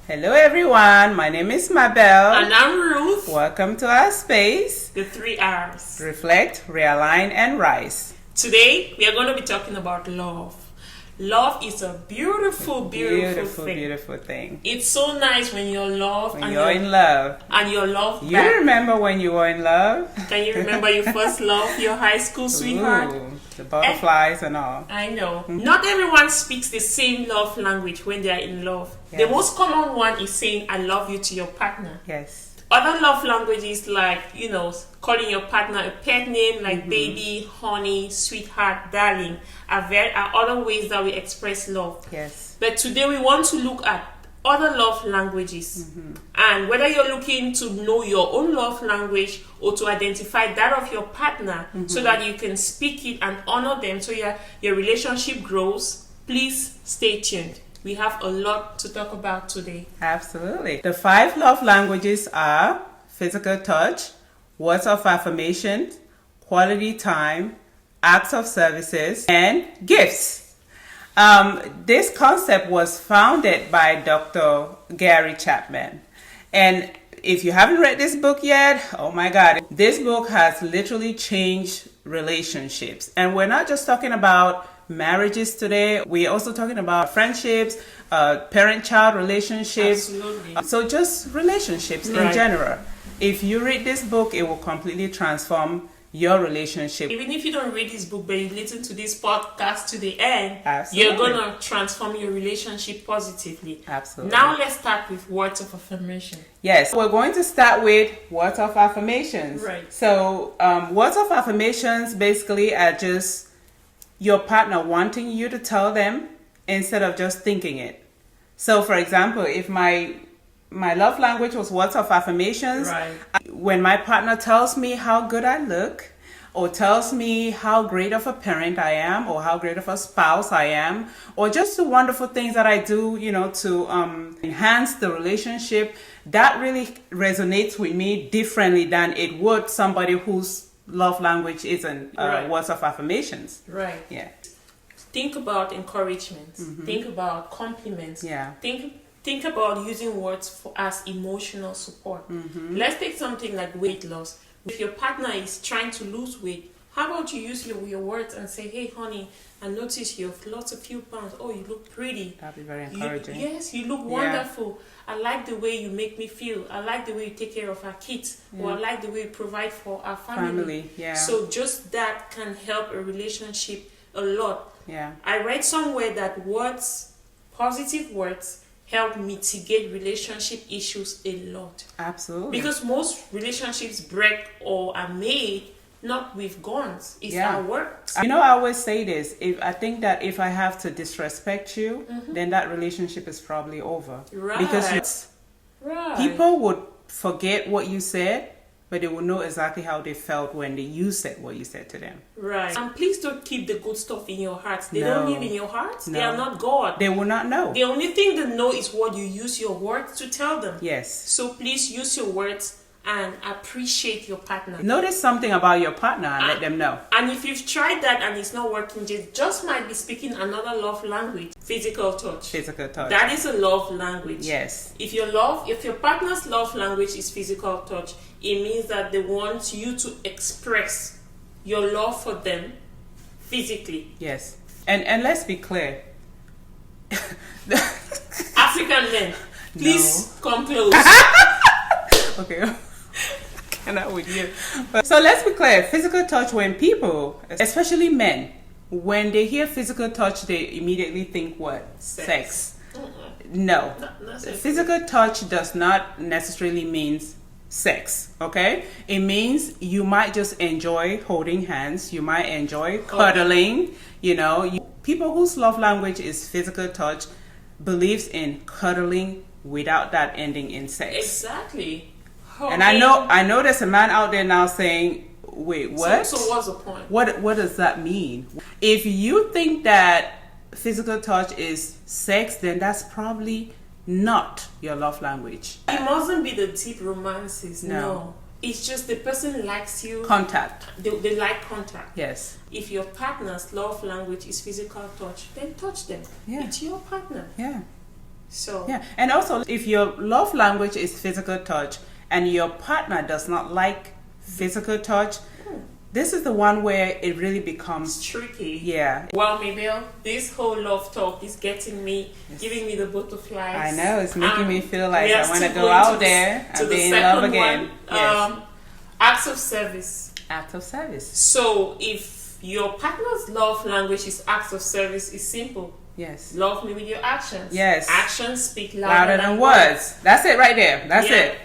Hello everyone, my name is Mabel. And I'm Ruth. Welcome to our space. The 3 R's. Reflect, realign, and rise. Today, we are going to be talking about love. Love is a beautiful thing. It's so nice when you're loved when you're in love. And you're loved You back. remember when you were in love? Can you remember your first love, your high school sweetheart? Ooh, the butterflies and all. I know. Not everyone speaks the same love language when they are in love. Yes. The most common one is saying, I love you to your partner. Yes. Other love languages like, calling your partner a pet name like baby, honey, sweetheart, darling are other ways that we express love. Yes. But today we want to look at other love languages. And whether you're looking to know your own love language or to identify that of your partner so that you can speak it and honor them so your relationship grows, please stay tuned. We have a lot to talk about today. Absolutely. The 5 love languages are physical touch, words of affirmation, quality time, acts of services, and gifts. This concept was founded by Dr. Gary Chapman. And if you haven't read this book yet, oh my God, this book has literally changed relationships. And we're not just talking about marriages today. We're also talking about friendships, parent-child relationships. Absolutely. So just relationships in general. If you read this book, it will completely transform your relationship. Even if you don't read this book, but you listen to this podcast to the end, Absolutely. You're going to transform your relationship positively. Absolutely. Now let's start with words of affirmation. Yes, we're going to start with words of affirmations. Right. So words of affirmations basically are just your partner wanting you to tell them instead of just thinking it. So for example, if my love language was words of affirmations, when my partner tells me how good I look or tells me how great of a parent I am or how great of a spouse I am or just the wonderful things that I do, to enhance the relationship, that really resonates with me differently than it would somebody whose love language isn't words of affirmations. Right. Yeah. Think about encouragement. Think about compliments. Yeah. Think about using words as emotional support. Let's take something like weight loss. If your partner is trying to lose weight, how about you use your words and say, hey honey, I noticed you've lost a few pounds. Oh, you look pretty. That'd be very encouraging. Yes, you look wonderful. I like the way you make me feel. I like the way you take care of our kids. Or I like the way you provide for our family. So just that can help a relationship a lot. Yeah. I read somewhere that positive words help mitigate relationship issues a lot. Absolutely. Because most relationships break or are made not with guns. It's our words. I always say this. I think that if I have to disrespect you, then that relationship is probably over. Right. Because people would forget what you said, but they will know exactly how they felt when you said what you said to them. Right. And please don't keep the good stuff in your heart. They don't live in your heart. No. They are not God. They will not know. The only thing they know is what you use your words to tell them. Yes. So please use your words and appreciate your partner. Notice something about your partner and let them know. And if you've tried that and it's not working, just might be speaking another love language. Physical touch. Physical touch. That is a love language. Yes. If your partner's love language is physical touch, it means that they want you to express your love for them physically. Yes. And let's be clear. African men, please come close. Okay. Cannot with you. So let's be clear. Physical touch, when people, especially men, when they hear physical touch, they immediately think what? Sex. No. Physical touch does not necessarily mean sex, okay? It means you might just enjoy holding hands. You might enjoy cuddling. People whose love language is physical touch believes in cuddling without that ending in sex. Exactly. And I know there's a man out there now saying, wait, what? So what's the point? What does that mean? If you think that physical touch is sex, then that's probably not your love language. It mustn't be the deep romances. No. It's just the person likes you. Contact. They like contact. Yes. If your partner's love language is physical touch, then touch them. Yeah. It's your partner. Yeah. So Yeah, and also if your love language is physical touch and your partner does not like physical touch, this is the one where it really becomes it's tricky. Yeah. Well, Mabel, this whole love talk is getting me, giving me the butterflies. I know, it's making me feel like we are I want to still go going out there to and the be in love second again. one. Yes. Acts of service. Act of service. So if your partner's love language is acts of service, it's simple. Yes. Love me with your actions. Yes. Actions speak Louder than words. That's it right there. That's Yeah. it.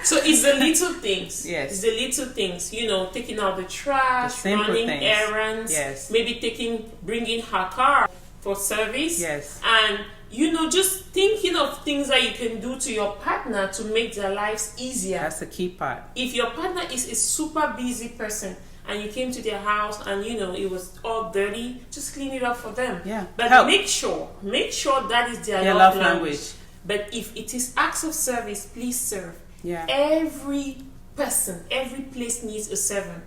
So it's the little things. Yes. It's the little things. You know, taking out the trash, The simple running things. errands. Yes. Maybe bringing her car for service. Yes. And you know, just thinking of things that you can do to your partner to make their lives easier. That's the key part. If your partner is a super busy person and you came to their house and you know it was all dirty, just clean it up for them. Yeah. But Help. make sure that is their Their love love language. language. But if it is acts of service, please serve. Yeah. Every person, every place needs a servant.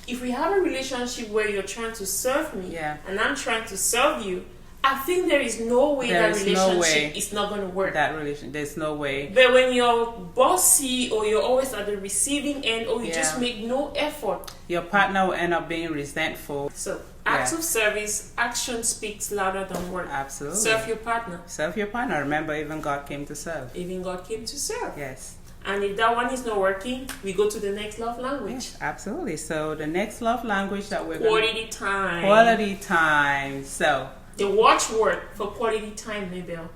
If we have a relationship where you're trying to serve me Yeah. and I'm trying to serve you, I think there is no way There that is no relationship way is not going to work. That relation, there's no way. But when you're bossy or you're always at the receiving end or you just Yeah. make no effort, Your partner will end up being resentful. so acts Yeah. of service, action speaks louder than words. Absolutely. Serve your partner. Serve your partner. Remember, even God came to serve. Even God came to serve. Yes. And if that one is not working, we go to the next love language. Yes, absolutely. So the next love language that we're Quality time. quality time. So The watchword for quality time, Mabel,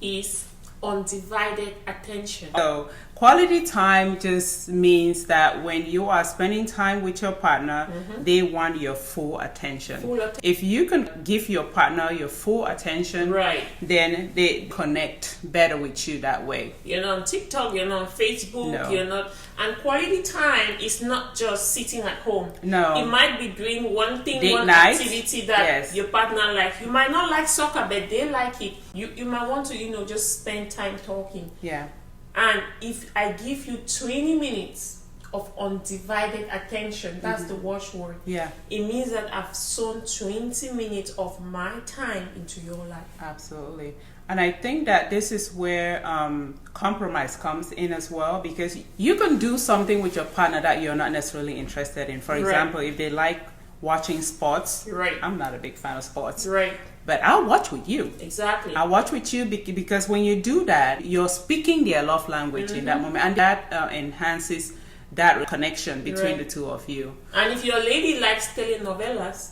is undivided attention. So quality time just means that when you are spending time with your partner, they want your full attention. Full atten- If you can give your partner your full attention, Right. then they connect better with you that way. You're not on TikTok, you're not on Facebook, No. you're not. And quality time is not just sitting at home. No. It might be doing one thing, Date one night. activity that Yes. your partner like. You might not like soccer, but they like it. You might want to, just spend time talking. Yeah. And if I give you 20 minutes of undivided attention, that's the watchword. Yeah. It means that I've sown 20 minutes of my time into your life. Absolutely. And I think that this is where compromise comes in as well, because you can do something with your partner that you're not necessarily interested in. For Right. example, if they like watching sports, Right. I'm not a big fan of sports, Right. but I'll watch with you. Exactly. I'll watch with you because when you do that, you're speaking their love language in that moment, and that enhances that connection between Right. the two of you. And if your lady likes telenovelas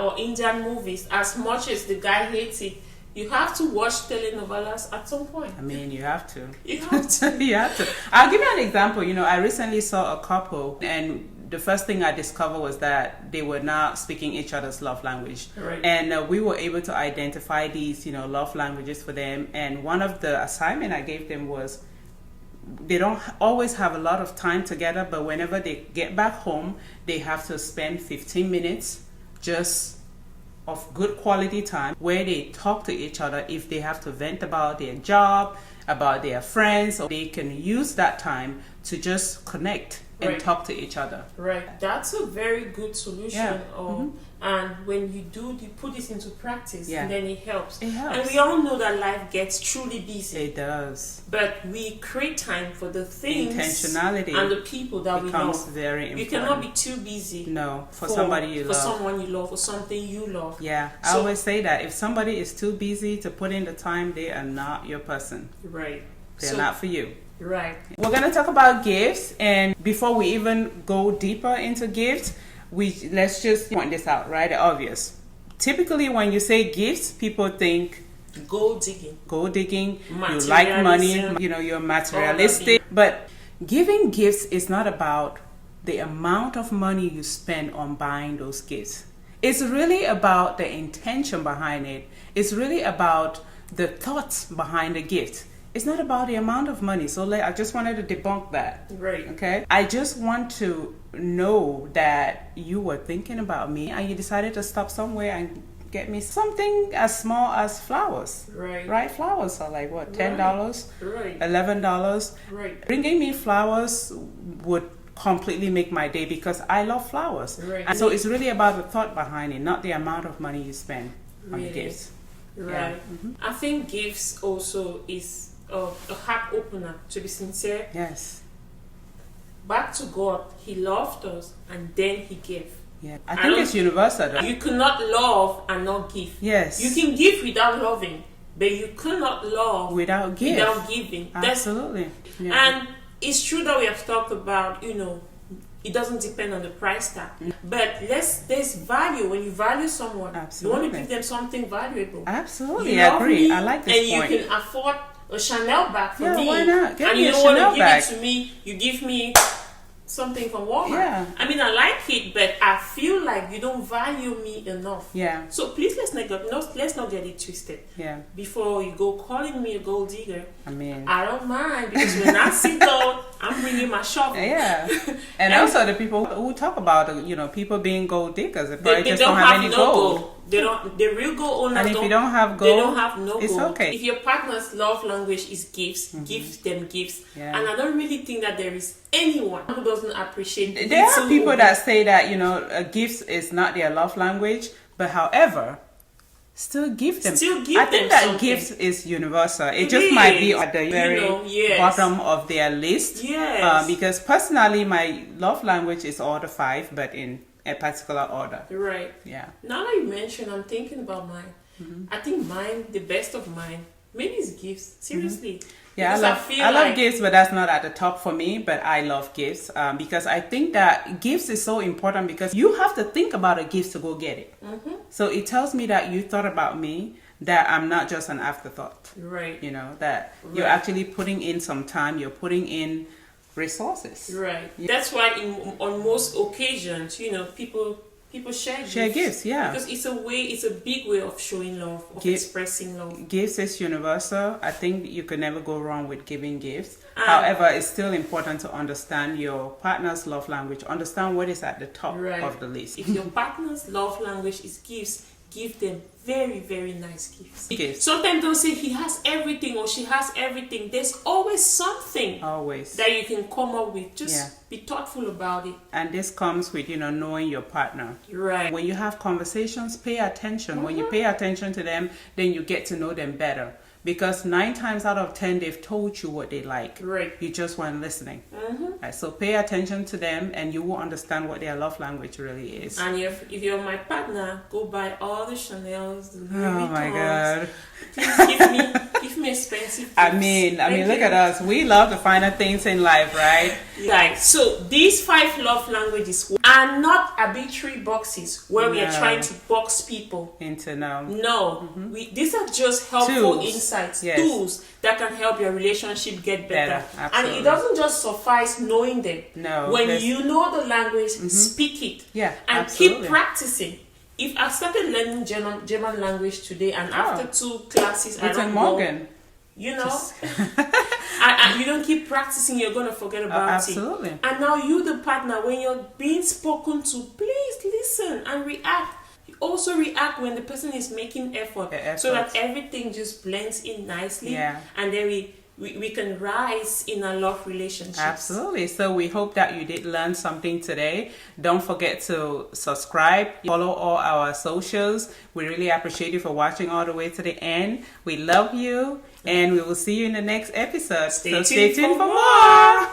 or Indian movies, as much as the guy hates it, you have to watch telenovelas at some point. I mean, you have to. You have to. You have to. I'll give you an example. I recently saw a couple, and the first thing I discovered was that they were not speaking each other's love language. Right. And we were able to identify these, love languages for them. And one of the assignment I gave them was they don't always have a lot of time together, but whenever they get back home, they have to spend 15 minutes just of good quality time where they talk to each other. If they have to vent about their job, about their friends, or they can use that time to just connect and Right. talk to each other. Right. That's a very good solution. Yeah. And when you put this into practice, Yeah. then it helps. It helps. And we all know that life gets truly busy. It does. But we create time for the things Intentionality and the people that we becomes love. very important. You cannot be too busy. No, for somebody you for love. someone you love, for something you love. Yeah, I So- always say that if somebody is too busy to put in the time, they are not your person. Right. They're not for you. Right. We're going to talk about gifts, and before we even go deeper into gifts, let's just point this out, right? The obvious. Typically, when you say gifts, people think Gold digging. gold digging, you like money, Materialism. you're materialistic. But giving gifts is not about the amount of money you spend on buying those gifts. It's really about the intention behind it. It's really about the thoughts behind the gift. It's not about the amount of money. So I just wanted to debunk that. Right. Okay? I just want to know that you were thinking about me and you decided to stop somewhere and get me something as small as flowers. Right. Right? Flowers are like what? $10? Right. $11? Right. Bringing me flowers would completely make my day because I love flowers. Right. And so it's really about the thought behind it, not the amount of money you spend on Really. gifts. Right. I think gifts also is a heart opener, to be sincere. Yes. Back to God, He loved us and then He gave. Yeah. I think it's universal though. You cannot love and not give. Yes. You can give without loving, but you cannot love without giving. Absolutely. And it's true that we have talked about, it doesn't depend on the price tag. But there's value. When you value someone, absolutely, you want to give them something valuable. Absolutely, I agree. I like this and point. And you can afford a Chanel bag for me. Why not? And you don't want to give it to me. You give me something from Walmart. Yeah. I mean, I like it, but I feel like you don't value me enough. Yeah. So please, let's not get it twisted. Yeah. Before you go calling me a gold digger, I don't mind, because when I sit down, I'm bringing my shovel. Yeah. And also the people who talk about people being gold diggers, they just don't have any gold. The real gold owners. And if you don't have gold, they don't have no it's gold. okay. If your partner's love language is gifts, give them gifts. Yeah. And I don't really think that there is anyone who doesn't appreciate. There are people that say that gifts is not their love language, but however, still give them. I think that something. Gifts is universal. It just might be at the very bottom of their list. Yes. Because personally, my love language is all the 5, but in a particular order. Right. Yeah. Now that you mention, I'm thinking about mine. I think mine, the best of mine, maybe is gifts. Seriously. Yeah, I love gifts, but that's not at the top for me. But I love gifts because I think that gifts is so important because you have to think about a gift to go get it. So it tells me that you thought about me, that I'm not just an afterthought. Right. That you're actually putting in some time, you're putting in resources. Right. Yeah. That's why on most occasions, people share gifts. Yeah. Because it's a big way of showing love, of expressing love. Gifts is universal. I think you could never go wrong with giving gifts. However, it's still important to understand your partner's love language. Understand what is at the top of the list. If your partner's love language is gifts, give them very, very nice gifts. Sometimes don't say he has everything or she has everything. There's always something that you can come up with. Just be thoughtful about it. And this comes with, knowing your partner. Right. When you have conversations, pay attention. When you pay attention to them, then you get to know them better. Because 9 times out of 10, they've told you what they like. Right. You just weren't listening. Right, so pay attention to them and you will understand what their love language really is. And if you're my partner, go buy all the Chanels, the Louis Vuittons. Oh my God. Please give me expensive gifts. I mean, look at us. We love the finer things in life, right? Right. So these 5 love languages are not arbitrary boxes where we are trying to box people into No. These are just helpful insights, tools that can help your relationship get better. And it doesn't just suffice knowing them. No. When you know the language, speak it. Yeah. And keep practicing. If I started learning German language today, and after 2 classes, I don't know, you don't keep practicing, you're going to forget about absolutely. it. And now you, the partner, when you're being spoken to, please listen and react. You also react when the person is making effort. So that everything just blends in nicely. Yeah. And then we can rise in our love relationships. Absolutely. So we hope that you did learn something today. Don't forget to subscribe, follow all our socials. We really appreciate you for watching all the way to the end. We love you and we will see you in the next episode. Stay tuned for more.